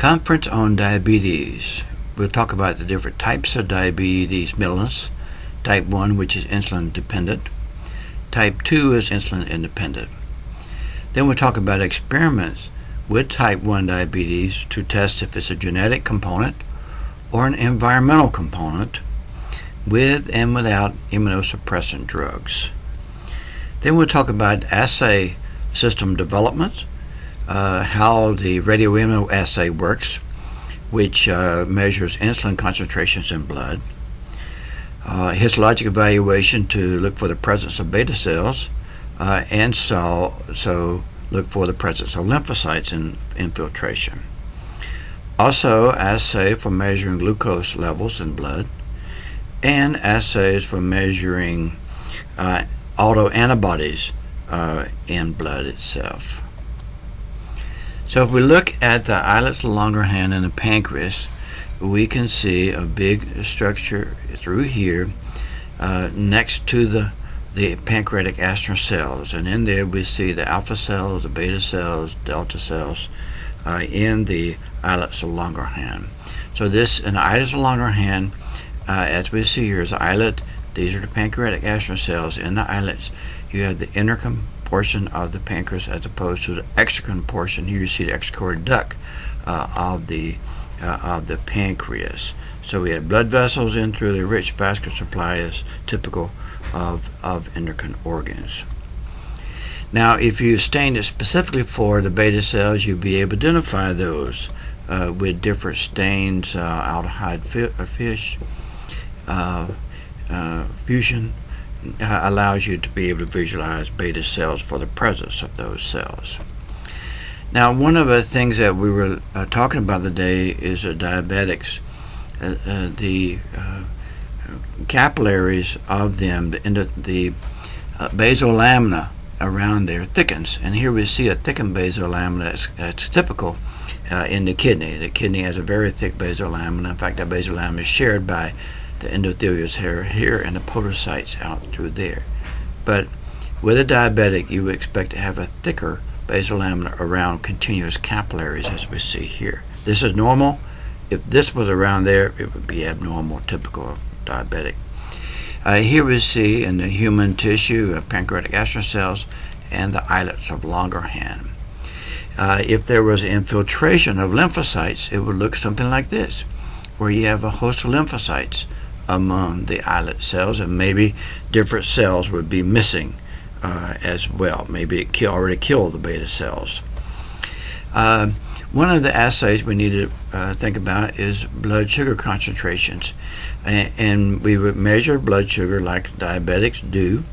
Conference on Diabetes. We'll talk about the different types of diabetes mellitus. Type 1, which is insulin dependent. Type 2 is insulin independent. Then we'll talk about experiments with type 1 diabetes to test if it's a genetic component or an environmental component with and without immunosuppressant drugs. Then we'll talk about assay system development, how the radioimmunoassay works, which measures insulin concentrations in blood, histologic evaluation to look for the presence of beta cells, and so look for the presence of lymphocytes in infiltration. Also, assay for measuring glucose levels in blood, and assays for measuring autoantibodies in blood itself. So if we look at the islets of the Langerhans and the pancreas, we can see a big structure through here next to the pancreatic astron cells, and in there we see the alpha cells, the beta cells, delta cells in the islets of Langerhans. So this, in the islets of Langerhans, as we see here, is the islet. These are the pancreatic astron cells. In the islets, you have the innercum portion of the pancreas as opposed to the exocrine portion. Here you see the extracorporeal duct of the pancreas. So we have blood vessels in through the rich vascular supply as typical of endocrine organs. Now, if you stain it specifically for the beta cells, you'll be able to identify those with different stains, aldehyde fish, fusion allows you to be able to visualize beta cells for the presence of those cells. Now, one of the things that we were talking about today is diabetics. The capillaries of them, the basal lamina around there thickens, and here we see a thickened basal lamina that's typical in the kidney. The kidney has a very thick basal lamina. In fact, that basal lamina is shared by the endothelial hair here and the podocytes out through there. But with a diabetic, you would expect to have a thicker basal lamina around continuous capillaries, as we see here. This is normal. If this was around there, it would be abnormal, typical of diabetic. Here we see in the human tissue pancreatic astron cells and the islets of Langerhans. If there was infiltration of lymphocytes, it would look something like this, where you have a host of lymphocytes among the islet cells, and maybe different cells would be missing as well. Maybe it already killed the beta cells. One of the assays we need to think about is blood sugar concentrations, and we would measure blood sugar like diabetics do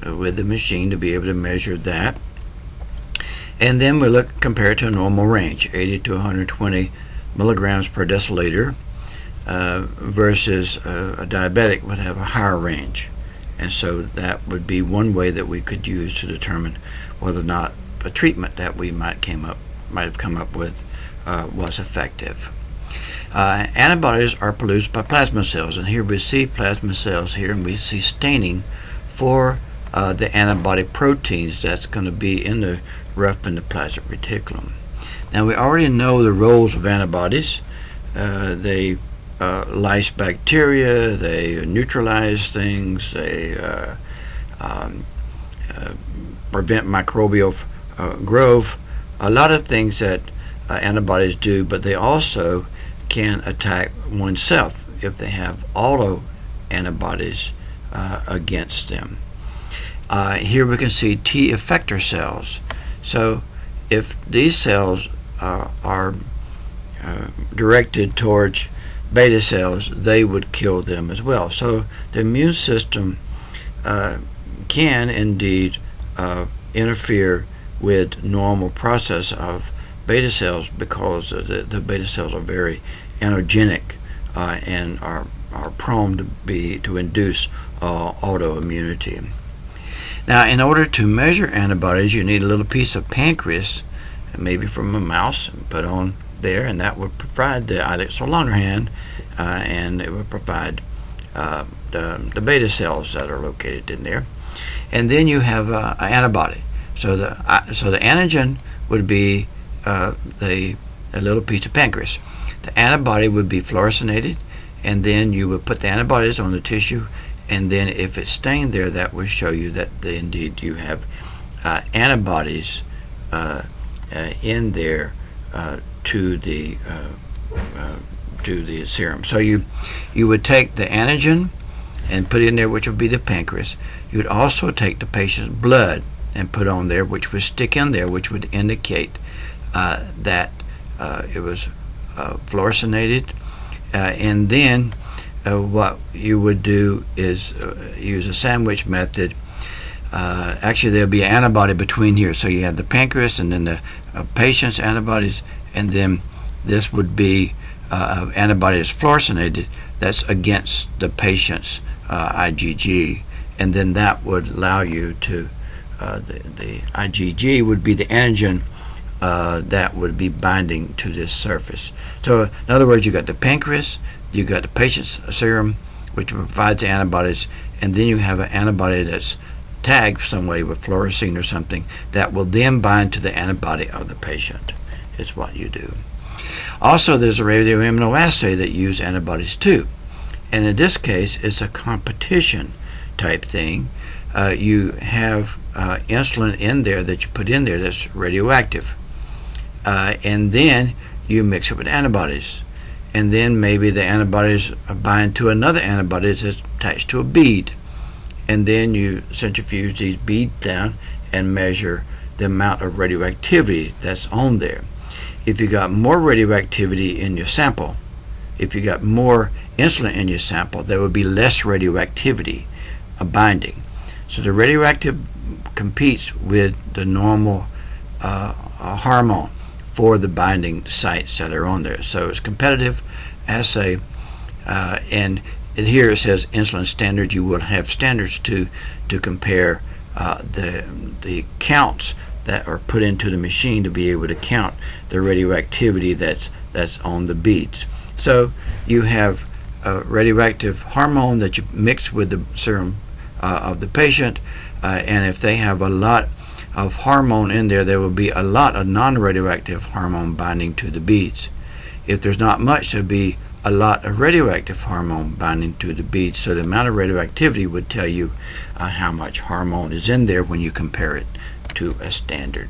with the machine to be able to measure that, and then we compare it to a normal range, 80 to 120 milligrams per deciliter, versus a diabetic would have a higher range. And so that would be one way that we could use to determine whether or not a treatment that we might have come up with was effective. Antibodies are produced by plasma cells, and here we see plasma cells here, and we see staining for the antibody proteins that's going to be in the rough endoplasmic reticulum. Now, we already know the roles of antibodies. They lyse bacteria, they neutralize things, they prevent microbial growth, a lot of things that antibodies do, but they also can attack oneself if they have autoantibodies against them. Here we can see T effector cells. So if these cells are directed towards beta cells, they would kill them as well. So the immune system can indeed interfere with normal process of beta cells, because the beta cells are very antigenic and are prone to induce autoimmunity. Now, in order to measure antibodies, you need a little piece of pancreas, maybe from a mouse, put on there, and that would provide the islets of Langerhans, and it would provide the beta cells that are located in there. And then you have an antibody. So the antigen would be the a little piece of pancreas. The antibody would be fluorescinated, and then you would put the antibodies on the tissue, and then if it's stained there, that will show you that indeed you have antibodies in there to the serum. So you would take the antigen and put it in there, which would be the pancreas. You would also take the patient's blood and put on there, which would stick in there, which would indicate that it was fluorescinated. And then what you would do is use a sandwich method. Actually, there'll be an antibody between here. So you have the pancreas and then the patient's antibodies, and then this would be antibody is fluorescinated. That's against the patient's IgG, and then that would allow you to the IgG would be the antigen that would be binding to this surface. So in other words, you got the pancreas, you got the patient's serum, which provides the antibodies, and then you have an antibody that's tagged some way with fluorescein or something that will then bind to the antibody of the patient, is what you do. Also, there's a radioimmunoassay that use antibodies too, and in this case it's a competition type thing. You have insulin in there that you put in there that's radioactive, and then you mix it with antibodies, and then maybe the antibodies bind to another antibody that's attached to a bead, and then you centrifuge these beads down and measure the amount of radioactivity that's on there. If you got more radioactivity in your sample, if you got more insulin in your sample, there would be less radioactivity binding. So the radioactive competes with the normal hormone for the binding sites that are on there. So it's competitive assay, and here it says insulin standard. You will have standards to compare the counts that are put into the machine to be able to count the radioactivity that's on the beads. So you have a radioactive hormone that you mix with the serum of the patient, and if they have a lot of hormone in there, there will be a lot of non-radioactive hormone binding to the beads. If there's not much, there'll be a lot of radioactive hormone binding to the beads. So the amount of radioactivity would tell you how much hormone is in there when you compare it to a standard.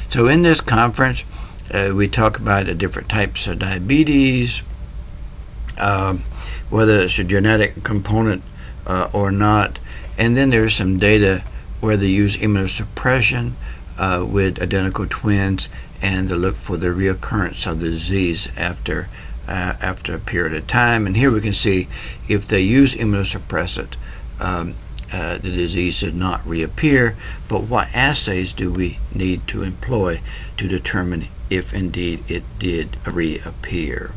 So in this conference, we talk about the different types of diabetes, whether it's a genetic component or not, and then there's some data where they use immunosuppression with identical twins and to look for the reoccurrence of the disease after a period of time. And here we can see if they use immunosuppressant, the disease did not reappear. But what assays do we need to employ to determine if indeed it did reappear?